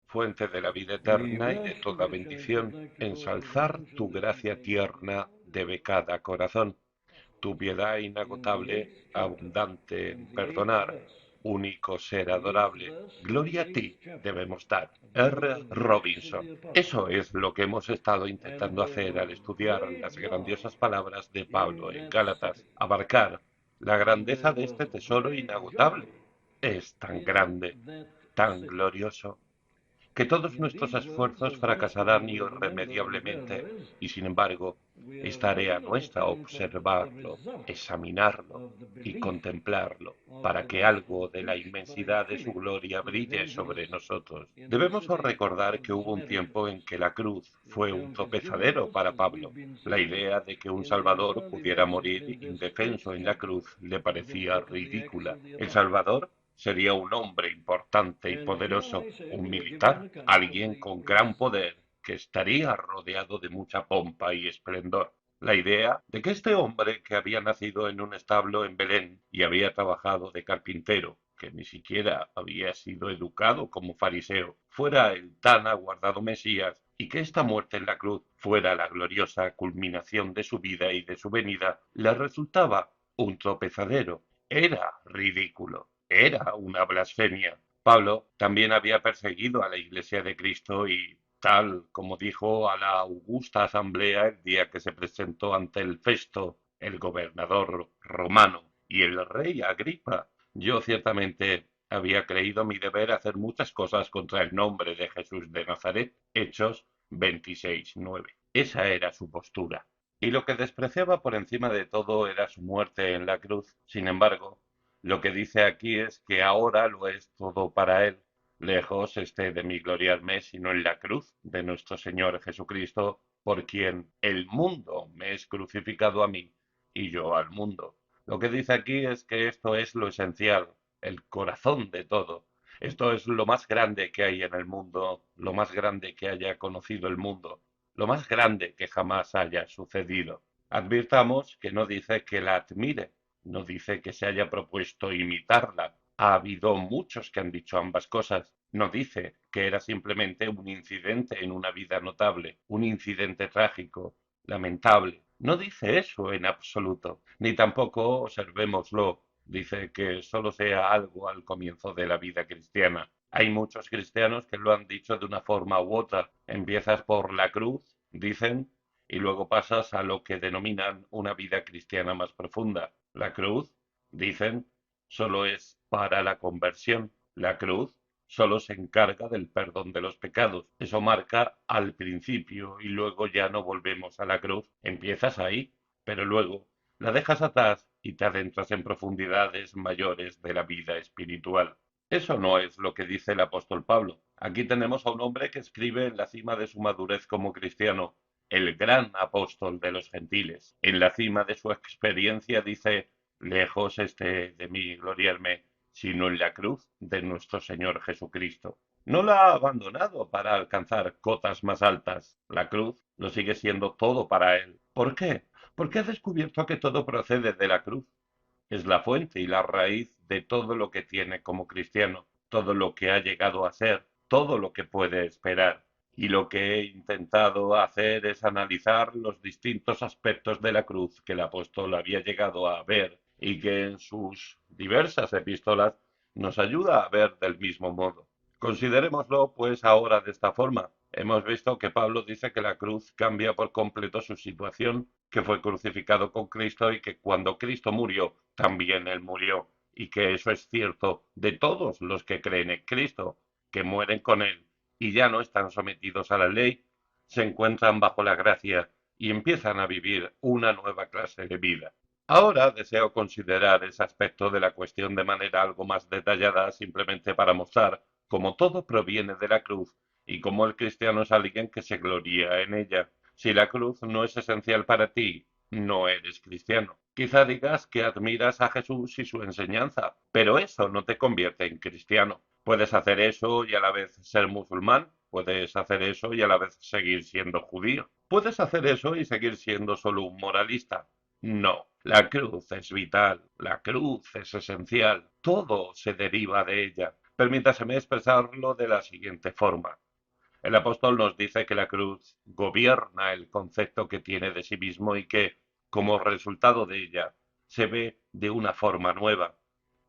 fuente de la vida Mi eterna y de toda rostro que bendición, canta que ensalzar tu gracia tierna debe cada corazón, tu piedad in inagotable, this chapter, abundante en complete perdonar, verse. único ser This adorable, verse gloria a completes ti chapter. debemos dar. A R. beautiful text of Robinson. the apostle. Eso es lo que hemos estado And intentando hacer for al estudiar las great joy grandiosas palabras de in Pablo en that Gálatas, study. abarcar la And grandeza there de was este tesoro great joy inagotable. Es tan in grande, that tan study. glorioso, que todos In nuestros these words, esfuerzos as best as we fracasarán will remember and irremediablemente, paraphrase, y sin embargo, we es are tarea giving an nuestra account of the observarlo, result examinarlo of the y belief contemplarlo, of para the que gospel algo de la preached by inmensidad de su Philip gloria the brille evangelist sobre nosotros. in the Debemos city recordar of que the hubo un tiempo Samaritans. en que la cruz The fue un account is given tropezadero us para as Pablo. we've been La seeing idea de que un in the Salvador early pudiera verses morir in this eighth indefenso en la chapter cruz le of the parecía book of the Acts ridícula. of the El Apostles. Salvador sería un hombre importante y And here poderoso, I say un we are given an militar, account of alguien the con gran result. poder que estaría rodeado de mucha pompa y esplendor. La idea de que este hombre que había nacido en un establo en Belén y había trabajado de carpintero, que ni siquiera había sido educado como fariseo, fuera el tan aguardado Mesías y que esta muerte en la cruz fuera la gloriosa culminación de su vida y de su venida, le resultaba un tropezadero. Era ridículo. Era una blasfemia. Pablo también había perseguido a la Iglesia de Cristo y, tal como dijo a la augusta asamblea el día que se presentó ante el Festo, el gobernador romano y el rey Agripa, yo ciertamente había creído mi deber hacer muchas cosas contra el nombre de Jesús de Nazaret. Hechos 26:9. Esa era su postura. Y lo que despreciaba por encima de todo era su muerte en la cruz. Sin embargo, lo que dice aquí es que ahora lo es todo para él. Lejos esté de mí gloriarme, sino en la cruz de nuestro Señor Jesucristo, por quien el mundo me es crucificado a mí y yo al mundo. Lo que dice aquí es que esto es lo esencial, el corazón de todo. Esto es lo más grande que hay en el mundo, lo más grande que haya conocido el mundo, lo más grande que jamás haya sucedido. Advirtamos que no dice que la admire, no dice que se haya propuesto imitarla. Ha habido muchos que han dicho ambas cosas. No dice que era simplemente un incidente en una vida notable, un incidente trágico, lamentable. No dice eso en absoluto, ni tampoco, observémoslo, dice que solo sea algo al comienzo de la vida cristiana. Hay muchos cristianos que lo han dicho de una forma u otra. Empiezas por la cruz, dicen, y luego pasas a lo que denominan una vida cristiana más profunda. La cruz, dicen, solo es para la conversión. La cruz solo se encarga del perdón de los pecados. Eso marca al principio y luego ya no volvemos a la cruz. Empiezas ahí, pero luego la dejas atrás y te adentras en profundidades mayores de la vida espiritual. Eso no es lo que dice el apóstol Pablo. Aquí tenemos a un hombre que escribe en la cima de su madurez como cristiano, el gran apóstol de los gentiles. En la cima de su experiencia dice, lejos esté de mí gloriarme, sino en la cruz de nuestro Señor Jesucristo. No la ha abandonado para alcanzar cotas más altas. La cruz lo sigue siendo todo para él. ¿Por qué? Porque ha descubierto que todo procede de la cruz. Es la fuente y la raíz de todo lo que tiene como cristiano, todo lo que ha llegado a ser, todo lo que puede esperar. Y lo que he intentado hacer es analizar los distintos aspectos de la cruz que el apóstol había llegado a ver y que en sus diversas epístolas nos ayuda a ver del mismo modo. Considerémoslo, pues, ahora de esta forma. Hemos visto que Pablo dice que la cruz cambia por completo su situación, que fue crucificado con Cristo y que cuando Cristo murió, también él murió, y que eso es cierto de todos los que creen en Cristo, que mueren con él y ya no están sometidos a la ley, se encuentran bajo la gracia y empiezan a vivir una nueva clase de vida. Ahora deseo considerar ese aspecto de la cuestión de manera algo más detallada, simplemente para mostrar cómo todo proviene de la cruz y cómo el cristiano es alguien que se gloría en ella. Si la cruz no es esencial para ti, no eres cristiano. Quizá digas que admiras a Jesús y su enseñanza, pero eso no te convierte en cristiano. Puedes hacer eso y a la vez ser musulmán, puedes hacer eso y a la vez seguir siendo judío. Puedes hacer eso y seguir siendo solo un moralista. No, la cruz es vital, la cruz es esencial, todo se deriva de ella. Permítaseme expresarlo de la siguiente forma. El apóstol nos dice que la cruz gobierna el concepto que tiene de sí mismo y que, como resultado de ella, se ve de una forma nueva.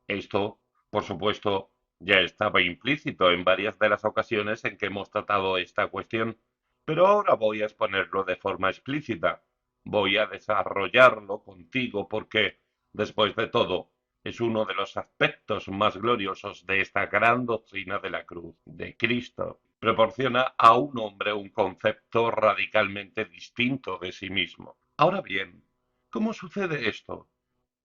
Esto, por supuesto, ya estaba implícito en varias de las ocasiones en que hemos tratado esta cuestión, pero ahora voy a exponerlo de forma explícita. Voy a desarrollarlo contigo porque, después de todo, es uno de los aspectos más gloriosos de esta gran doctrina de la cruz de Cristo. Proporciona a un hombre un concepto radicalmente distinto de sí mismo. Ahora bien, ¿cómo sucede esto?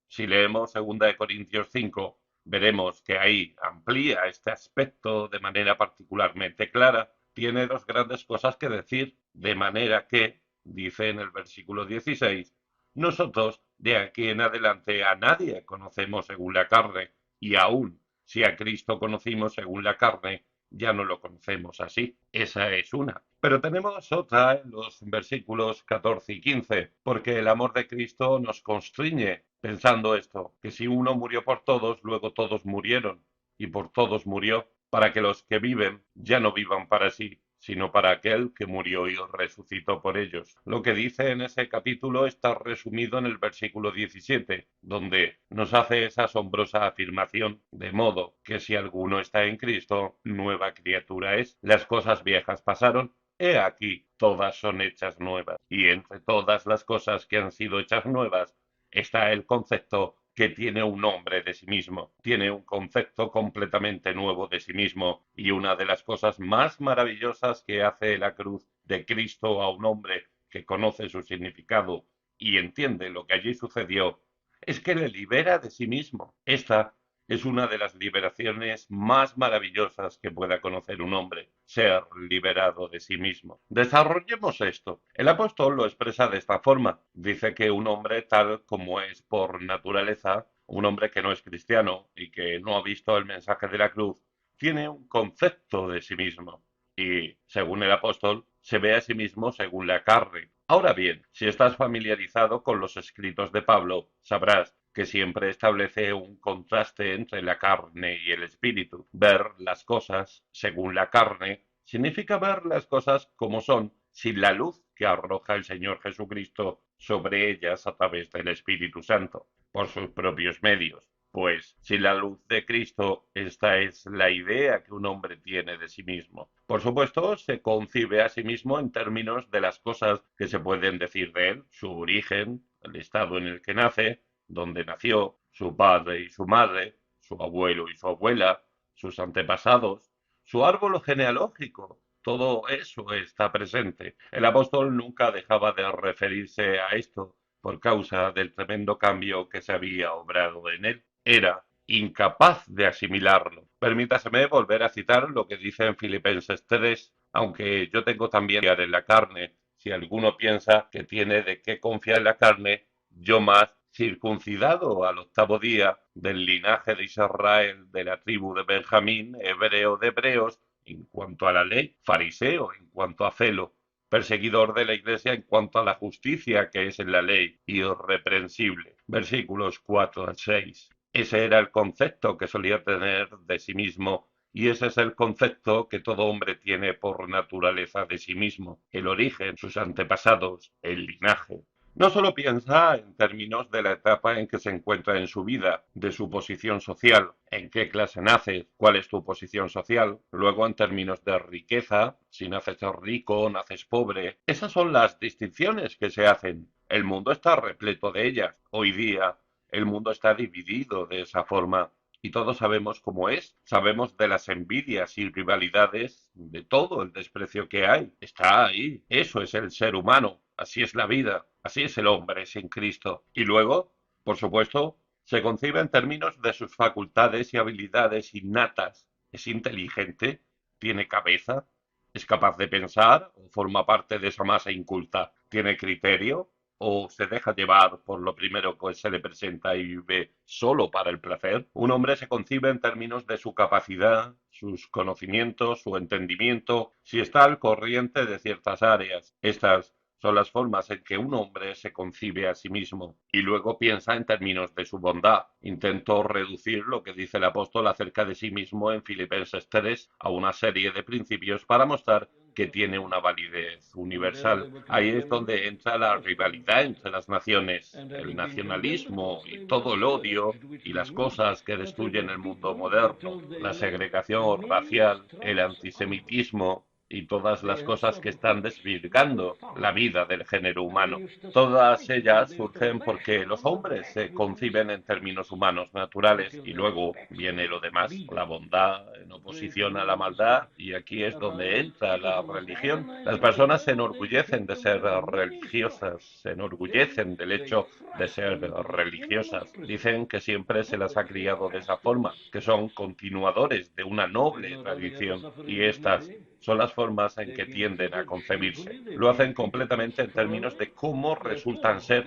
Si leemos 2 Corintios 5, veremos que ahí amplía este aspecto de manera particularmente clara. Tiene dos grandes cosas que decir, de manera que, dice en el versículo 16, nosotros de aquí en adelante a nadie conocemos según la carne, y aún si a Cristo conocimos según la carne, ya no lo conocemos así. Esa es una. Pero tenemos otra en los versículos 14 y 15, porque el amor de Cristo nos constriñe, pensando esto, que si uno murió por todos, luego todos murieron, y por todos murió, para que los que viven ya no vivan para sí, sino para aquel que murió y resucitó por ellos. Lo que dice en ese capítulo está resumido en el versículo 17, donde nos hace esa asombrosa afirmación, de modo que si alguno está en Cristo, nueva criatura es. Las cosas viejas pasaron, he aquí, todas son hechas nuevas. Y entre todas las cosas que han sido hechas nuevas, está el concepto que tiene un nombre de sí mismo, tiene un concepto completamente nuevo de sí mismo, y una de las cosas más maravillosas que hace la cruz de Cristo a un hombre que conoce su significado y entiende lo que allí sucedió, es que le libera de sí mismo. Esta es una de las liberaciones más maravillosas que pueda conocer un hombre, ser liberado de sí mismo. Desarrollemos esto. El apóstol lo expresa de esta forma. Dice que un hombre tal como es por naturaleza, un hombre que no es cristiano y que no ha visto el mensaje de la cruz, tiene un concepto de sí mismo. Y, según el apóstol, se ve a sí mismo según la carne. Ahora bien, si estás familiarizado con los escritos de Pablo, sabrás que siempre establece un contraste entre la carne y el espíritu. Ver las cosas según la carne significa ver las cosas como son, sin la luz que arroja el Señor Jesucristo sobre ellas a través del Espíritu Santo, por sus propios medios. Pues sin la luz de Cristo, esta es la idea que un hombre tiene de sí mismo. Por supuesto, se concibe a sí mismo en términos de las cosas que se pueden decir de él, su origen, el estado en el que nace, donde nació, su padre y su madre, su abuelo y su abuela, sus antepasados, su árbol genealógico. Todo eso está presente. El apóstol nunca dejaba de referirse a esto por causa del tremendo cambio que se había obrado en él. Era incapaz de asimilarlo. Permítaseme volver a citar lo que dice en Filipenses 3, aunque yo tengo también que confiar en la carne. Si alguno piensa que tiene de qué confiar en la carne, yo más, circuncidado al octavo día, del linaje de Israel, de la tribu de Benjamín, hebreo de hebreos, en cuanto a la ley, fariseo en cuanto a celo, perseguidor de la Iglesia en cuanto a la justicia que es en la ley, irreprensible. Versículos 4 al 6. Ese era el concepto que solía tener de sí mismo y ese es el concepto que todo hombre tiene por naturaleza de sí mismo, el origen, sus antepasados, el linaje. No solo piensa en términos de la etapa en que se encuentra en su vida, de su posición social, en qué clase naces, cuál es tu posición social, luego en términos de riqueza, si naces rico o naces pobre. Esas son las distinciones que se hacen. El mundo está repleto de ellas. Hoy día el mundo está dividido de esa forma y todos sabemos cómo es. Sabemos de las envidias y rivalidades, de todo el desprecio que hay. Está ahí. Eso es el ser humano. Así es la vida. Así es el hombre sin Cristo. Y luego, por supuesto, se concibe en términos de sus facultades y habilidades innatas. Es inteligente, tiene cabeza, es capaz de pensar o forma parte de esa masa inculta. Tiene criterio, o se deja llevar por lo primero que se le presenta y vive solo para el placer. Un hombre se concibe en términos de su capacidad, sus conocimientos, su entendimiento, si está al corriente de ciertas áreas. Estas son las formas en que un hombre se concibe a sí mismo y luego piensa en términos de su bondad. Intento reducir lo que dice el apóstol acerca de sí mismo en Filipenses 3 a una serie de principios para mostrar que tiene una validez universal. Ahí es donde entra la rivalidad entre las naciones, el nacionalismo y todo el odio y las cosas que destruyen el mundo moderno, la segregación racial, el antisemitismo y todas las cosas que están desvirgando la vida del género humano. Todas ellas surgen porque los hombres se conciben en términos humanos naturales y luego viene lo demás, la bondad en oposición a la maldad, y aquí es donde entra la religión. Las personas se enorgullecen de ser religiosas, se enorgullecen del hecho de ser religiosas. Dicen que siempre se las ha criado de esa forma, que son continuadores de una noble tradición, y estas son las formas en que tienden a concebirse. Lo hacen completamente en términos de cómo resultan ser,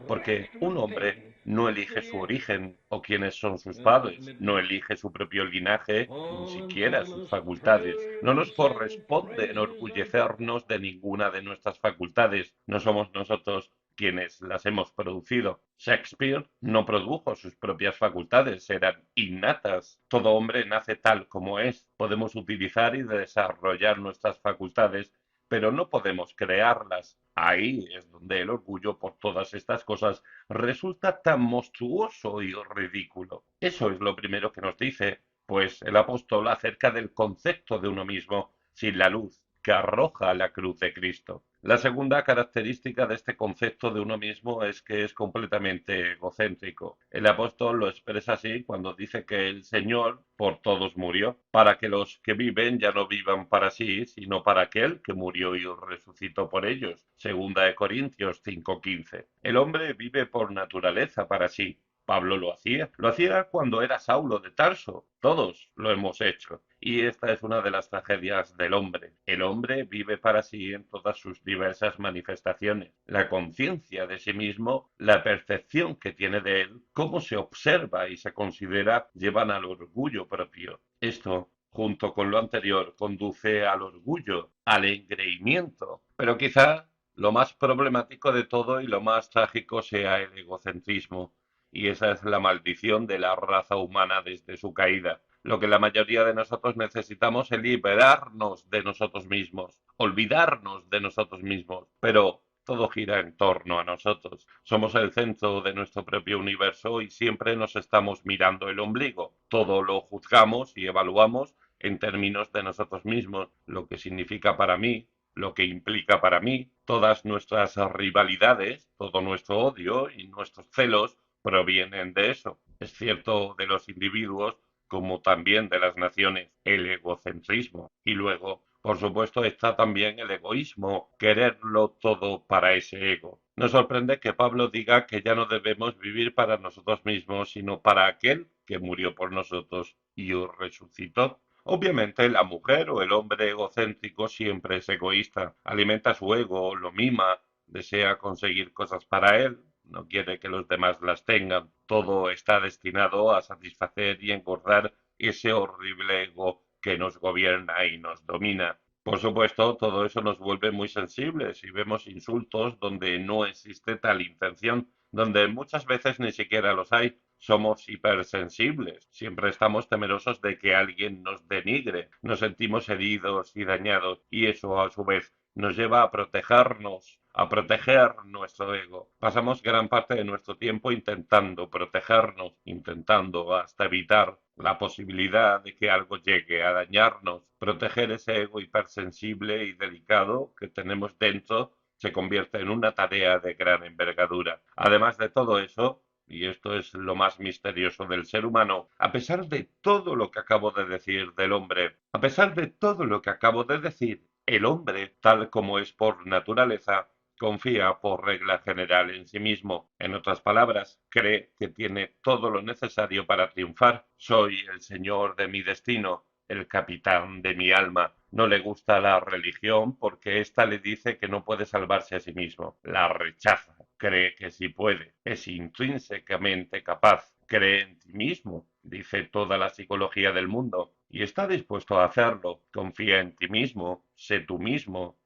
porque un hombre no elige su origen o quiénes son sus padres, no elige su propio linaje, ni siquiera sus facultades. No nos corresponde enorgullecernos de ninguna de nuestras facultades, no somos nosotros quienes las hemos producido. Shakespeare no produjo sus propias facultades, eran innatas. Todo hombre nace tal como es. Podemos utilizar y desarrollar nuestras facultades, pero no podemos crearlas. Ahí es donde el orgullo por todas estas cosas resulta tan monstruoso y ridículo. Eso es lo primero que nos dice, pues, el apóstol acerca del concepto de uno mismo sin la luz que arroja la cruz de Cristo. La segunda característica de este concepto de uno mismo es que es completamente egocéntrico. El apóstol lo expresa así cuando dice que el Señor por todos murió, para que los que viven ya no vivan para sí, sino para aquel que murió y resucitó por ellos. Segunda de Corintios 5:15. El hombre vive por naturaleza para sí. Pablo lo hacía cuando era Saulo de Tarso, todos lo hemos hecho. Y esta es una de las tragedias del hombre. El hombre vive para sí en todas sus diversas manifestaciones. La conciencia de sí mismo, la percepción que tiene de él, cómo se observa y se considera, llevan al orgullo propio. Esto, junto con lo anterior, conduce al orgullo, al engreimiento. Pero quizá lo más problemático de todo y lo más trágico sea el egocentrismo. Y esa es la maldición de la raza humana desde su caída. Lo que la mayoría de nosotros necesitamos es liberarnos de nosotros mismos, olvidarnos de nosotros mismos, pero todo gira en torno a nosotros. Somos el centro de nuestro propio universo y siempre nos estamos mirando el ombligo. Todo lo juzgamos y evaluamos en términos de nosotros mismos, lo que significa para mí, lo que implica para mí, todas nuestras rivalidades, todo nuestro odio y nuestros celos provienen de eso. Es cierto de los individuos como también de las naciones, el egocentrismo. Y luego, por supuesto, está también el egoísmo, quererlo todo para ese ego. Nos sorprende que Pablo diga que ya no debemos vivir para nosotros mismos, sino para aquel que murió por nosotros y resucitó. Obviamente la mujer o el hombre egocéntrico siempre es egoísta, alimenta su ego, lo mima, desea conseguir cosas para él, no quiere que los demás las tengan. Todo está destinado a satisfacer y engordar ese horrible ego que nos gobierna y nos domina. Por supuesto, todo eso nos vuelve muy sensibles y vemos insultos donde no existe tal intención, donde muchas veces ni siquiera los hay. Somos hipersensibles, siempre estamos temerosos de que alguien nos denigre, nos sentimos heridos y dañados, y eso a su vez nos lleva a protegernos, a proteger nuestro ego. Pasamos gran parte de nuestro tiempo intentando protegernos, intentando hasta evitar la posibilidad de que algo llegue a dañarnos. Proteger ese ego hipersensible y delicado que tenemos dentro se convierte en una tarea de gran envergadura. Además de todo eso, y esto es lo más misterioso del ser humano, a pesar de todo lo que acabo de decir del hombre, a pesar de todo lo que acabo de decir, el hombre, tal como es por naturaleza, confía por regla general en sí mismo. En otras palabras, cree que tiene todo lo necesario para triunfar. Soy el señor de mi destino, el capitán de mi alma. No le gusta la religión porque ésta le dice que no puede salvarse a sí mismo. La rechaza. Cree que sí puede. Es intrínsecamente capaz. Cree en ti mismo, dice toda la psicología del mundo, y está dispuesto a hacerlo. Confía en ti mismo, sé tú mismo,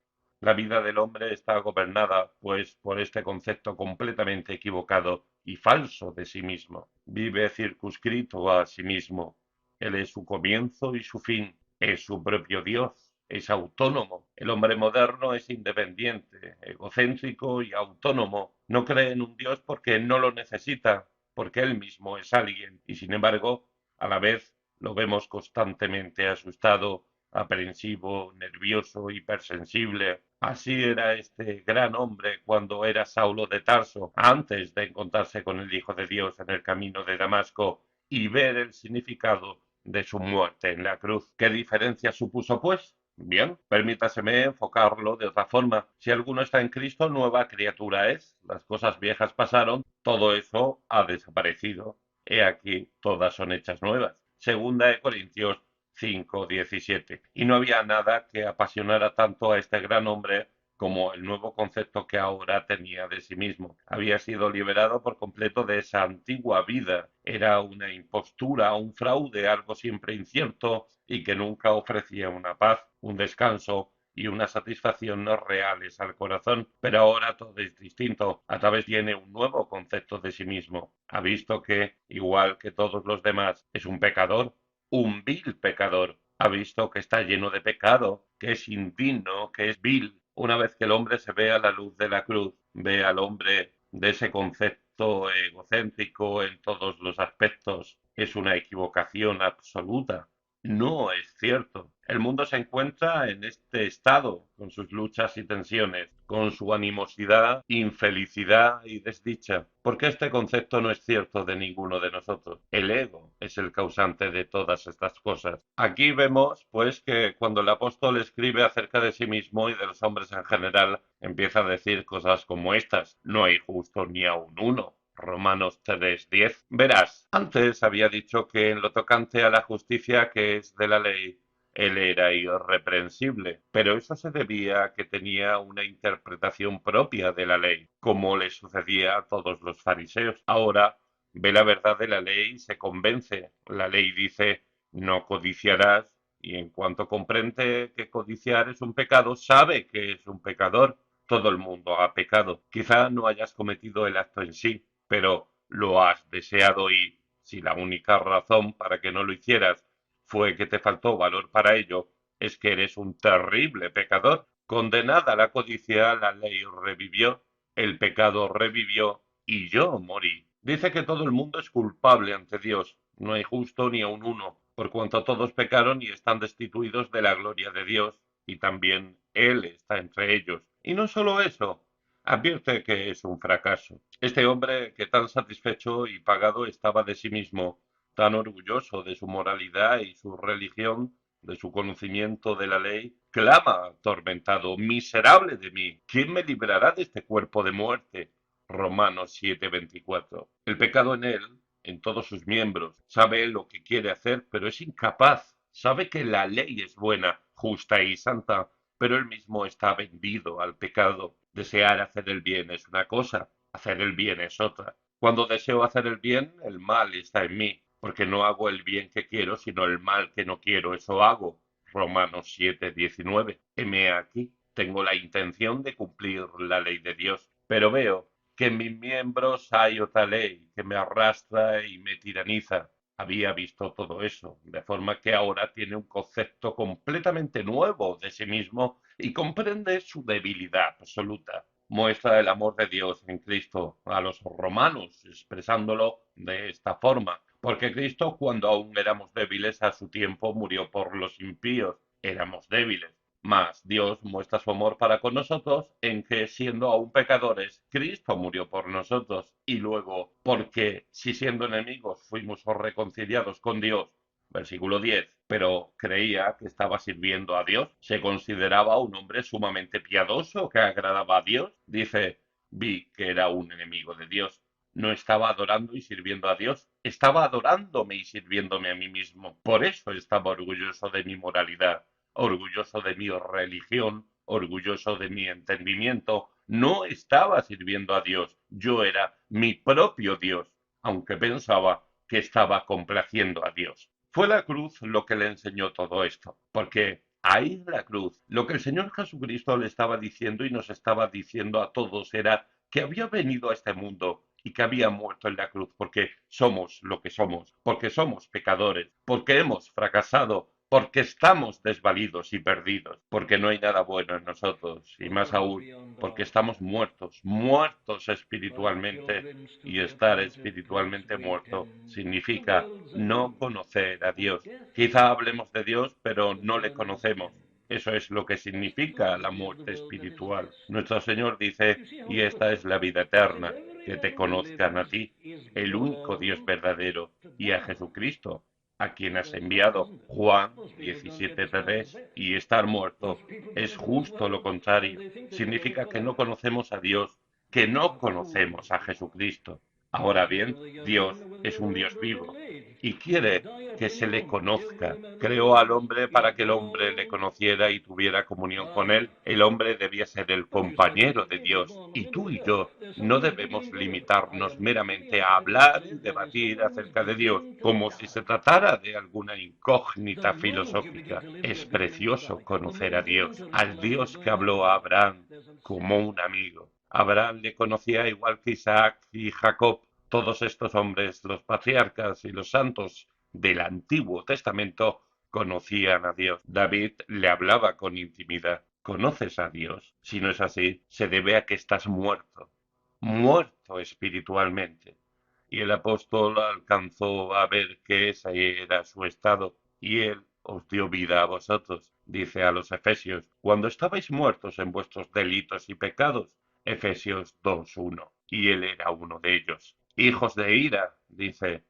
La vida del hombre está gobernada, pues, por este concepto completamente equivocado y falso de sí mismo. Vive circunscrito a sí mismo. Él es su comienzo y su fin. Es su propio Dios. Es autónomo. El hombre moderno es independiente, egocéntrico y autónomo. No cree en un Dios porque no lo necesita, porque él mismo es alguien. Y sin embargo, a la vez lo vemos constantemente asustado, aprensivo, nervioso, hipersensible. Así era este gran hombre cuando era Saulo de Tarso, antes de encontrarse con el Hijo de Dios en el camino de Damasco y ver el significado de su muerte en la cruz. ¿Qué diferencia supuso, pues? Bien, permítaseme enfocarlo de otra forma. Si alguno está en Cristo, nueva criatura es. Las cosas viejas pasaron, todo eso ha desaparecido. He aquí, todas son hechas nuevas. Segunda de Corintios 5:17. Y no había nada que apasionara tanto a este gran hombre como el nuevo concepto que ahora tenía de sí mismo. Había sido liberado por completo de esa antigua vida. Era una impostura, un fraude, algo siempre incierto y que nunca ofrecía una paz, un descanso y una satisfacción no reales al corazón. Pero ahora todo es distinto. A través tiene un nuevo concepto de sí mismo. Ha visto que, igual que todos los demás, es un pecador, un vil pecador. Ha visto que está lleno de pecado, que es indigno, que es vil. Una vez que el hombre se ve a la luz de la cruz, ve al hombre de ese concepto egocéntrico en todos los aspectos, es una equivocación absoluta. No es cierto. El mundo se encuentra en este estado, con sus luchas y tensiones, con su animosidad, infelicidad y desdicha, porque este concepto no es cierto de ninguno de nosotros. El ego es el causante de todas estas cosas. Aquí vemos, pues, que cuando el apóstol escribe acerca de sí mismo y de los hombres en general, empieza a decir cosas como estas: no hay justo ni aun uno. Romanos 3:10. Verás, antes había dicho que en lo tocante a la justicia que es de la ley, él era irreprensible, pero eso se debía a que tenía una interpretación propia de la ley, como le sucedía a todos los fariseos. Ahora ve la verdad de la ley y se convence. La ley dice: no codiciarás, y en cuanto comprende que codiciar es un pecado, sabe que es un pecador. Todo el mundo ha pecado. Quizá no hayas cometido el acto en sí, pero lo has deseado, y si la única razón para que no lo hicieras fue que te faltó valor para ello, es que eres un terrible pecador. Condenada la codicia, la ley revivió, el pecado revivió y yo morí. Dice que todo el mundo es culpable ante Dios, no hay justo ni aun uno, por cuanto todos pecaron y están destituidos de la gloria de Dios, y también Él está entre ellos. Y no solo eso, advierte que es un fracaso. Este hombre que tan satisfecho y pagado estaba de sí mismo, tan orgulloso de su moralidad y su religión, de su conocimiento de la ley, clama atormentado: miserable de mí, ¿quién me librará de este cuerpo de muerte? Romanos 7:24. El pecado en él, en todos sus miembros, sabe lo que quiere hacer, pero es incapaz. Sabe que la ley es buena, justa y santa, pero él mismo está vendido al pecado. Desear hacer el bien es una cosa, hacer el bien es otra. Cuando deseo hacer el bien, el mal está en mí, porque no hago el bien que quiero, sino el mal que no quiero, eso hago. Romanos 7:19. Heme aquí, tengo la intención de cumplir la ley de Dios, pero veo que en mis miembros hay otra ley que me arrastra y me tiraniza. Había visto todo eso, de forma que ahora tiene un concepto completamente nuevo de sí mismo y comprende su debilidad absoluta. Muestra el amor de Dios en Cristo a los romanos, expresándolo de esta forma: porque Cristo, cuando aún éramos débiles, a su tiempo murió por los impíos. Éramos débiles, mas Dios muestra su amor para con nosotros en que, siendo aún pecadores, Cristo murió por nosotros. Y luego, porque si siendo enemigos fuimos reconciliados con Dios, versículo 10, pero creía que estaba sirviendo a Dios, se consideraba un hombre sumamente piadoso que agradaba a Dios. Dice: vi que era un enemigo de Dios. No estaba adorando y sirviendo a Dios, estaba adorándome y sirviéndome a mí mismo. Por eso estaba orgulloso de mi moralidad, orgulloso de mi religión, orgulloso de mi entendimiento. No estaba sirviendo a Dios, yo era mi propio Dios, aunque pensaba que estaba complaciendo a Dios. Fue la cruz lo que le enseñó todo esto, porque Ahí en la cruz, lo que el Señor Jesucristo le estaba diciendo y nos estaba diciendo a todos era que había venido a este mundo y que había muerto en la cruz porque somos lo que somos, porque somos pecadores, porque hemos fracasado, porque estamos desvalidos y perdidos, porque no hay nada bueno en nosotros y más aún porque estamos muertos, muertos espiritualmente, y estar espiritualmente muerto significa no conocer a Dios. Quizá hablemos de Dios, pero no le conocemos. Eso es lo que significa la muerte espiritual. Nuestro Señor dice, y esta es la vida eterna, que te conozcan a ti, el único Dios verdadero, y a Jesucristo, a quien has enviado. Juan 17:3. Y estar muerto es justo lo contrario. Significa que no conocemos a Dios, que no conocemos a Jesucristo. Ahora bien, Dios es un Dios vivo y quiere que se le conozca. Creó al hombre para que el hombre le conociera y tuviera comunión con él. El hombre debía ser el compañero de Dios. Y tú y yo no debemos limitarnos meramente a hablar y debatir acerca de Dios como si se tratara de alguna incógnita filosófica. Es precioso conocer a Dios, al Dios que habló a Abraham como un amigo. Abraham le conocía igual que Isaac y Jacob. Todos estos hombres, los patriarcas y los santos del Antiguo Testamento, conocían a Dios. David le hablaba con intimidad. ¿Conoces a Dios? Si no es así, se debe a que estás muerto, muerto espiritualmente. Y el apóstol alcanzó a ver que ese era su estado, y él os dio vida a vosotros, dice a los Efesios, cuando estabais muertos en vuestros delitos y pecados. Efesios 2:1. Y él era uno de ellos. Hijos de ira, dice,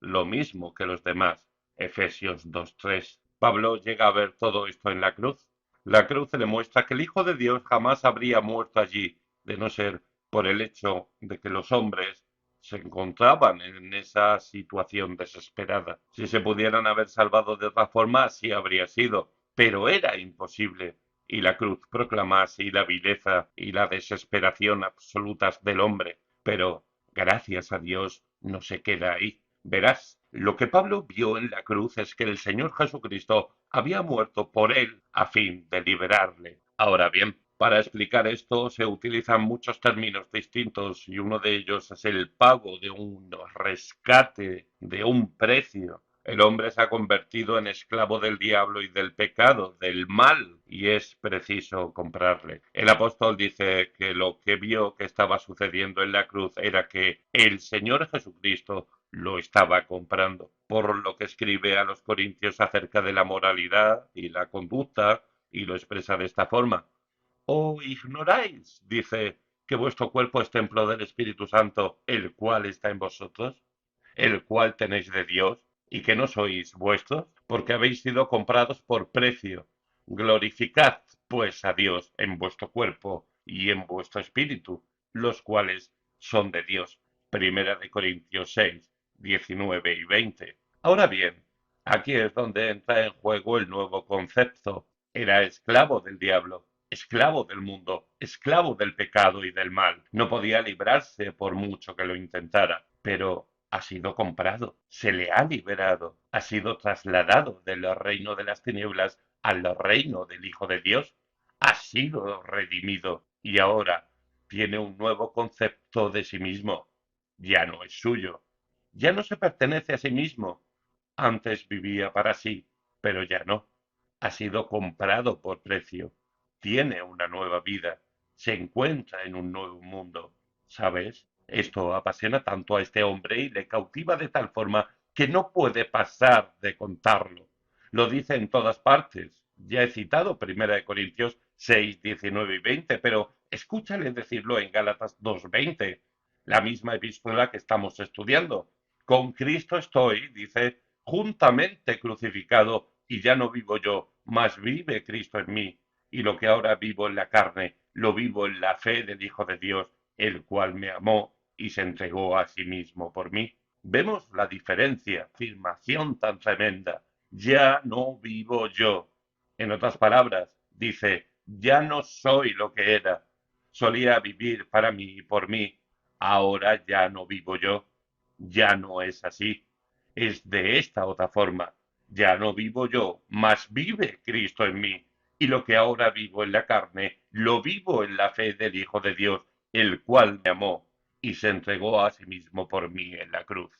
lo mismo que los demás. Efesios 2:3. Pablo llega a ver todo esto en la cruz. La cruz le muestra que el Hijo de Dios jamás habría muerto allí, de no ser por el hecho de que los hombres se encontraban en esa situación desesperada. Si se pudieran haber salvado de otra forma, así habría sido, pero era imposible. Y la cruz proclama así la vileza y la desesperación absolutas del hombre. Pero, gracias a Dios, no se queda ahí. Verás, lo que Pablo vio en la cruz es que el Señor Jesucristo había muerto por él a fin de liberarle. Ahora bien, para explicar esto se utilizan muchos términos distintos y uno de ellos es el pago de un rescate, de un precio. El hombre se ha convertido en esclavo del diablo y del pecado, del mal, y es preciso comprarle. El apóstol dice que lo que vio que estaba sucediendo en la cruz era que el Señor Jesucristo lo estaba comprando, por lo que escribe a los corintios acerca de la moralidad y la conducta, y lo expresa de esta forma. ¿O ignoráis, dice, que vuestro cuerpo es templo del Espíritu Santo, el cual está en vosotros, el cual tenéis de Dios, y que no sois vuestros, porque habéis sido comprados por precio? Glorificad, pues, a Dios en vuestro cuerpo y en vuestro espíritu, los cuales son de Dios. Primera de Corintios 6, 19 y 20. Ahora bien, aquí es donde entra en juego el nuevo concepto. Era esclavo del diablo, esclavo del mundo, esclavo del pecado y del mal. No podía librarse por mucho que lo intentara, pero ha sido comprado, se le ha liberado, ha sido trasladado del reino de las tinieblas al reino del Hijo de Dios, ha sido redimido y ahora tiene un nuevo concepto de sí mismo. Ya no es suyo, ya no se pertenece a sí mismo. Antes vivía para sí, pero ya no. Ha sido comprado por precio. Tiene una nueva vida. Se encuentra en un nuevo mundo. ¿Sabes? Esto apasiona tanto a este hombre y le cautiva de tal forma que no puede pasar de contarlo. Lo dice en todas partes. Ya he citado Primera de Corintios 6, 19 y 20, pero escúchale decirlo en Gálatas 2:20, la misma epístola que estamos estudiando. Con Cristo estoy, dice, juntamente crucificado, y ya no vivo yo, mas vive Cristo en mí. Y lo que ahora vivo en la carne, lo vivo en la fe del Hijo de Dios, el cual me amó y se entregó a sí mismo por mí. Vemos la diferencia, afirmación tan tremenda. Ya no vivo yo. En otras palabras, dice, ya no soy lo que era. Solía vivir para mí y por mí. Ahora ya no vivo yo. Ya no es así. Es de esta otra forma. Ya no vivo yo, mas vive Cristo en mí. Y lo que ahora vivo en la carne, lo vivo en la fe del Hijo de Dios, el cual me amó y se entregó a sí mismo por mí en la cruz.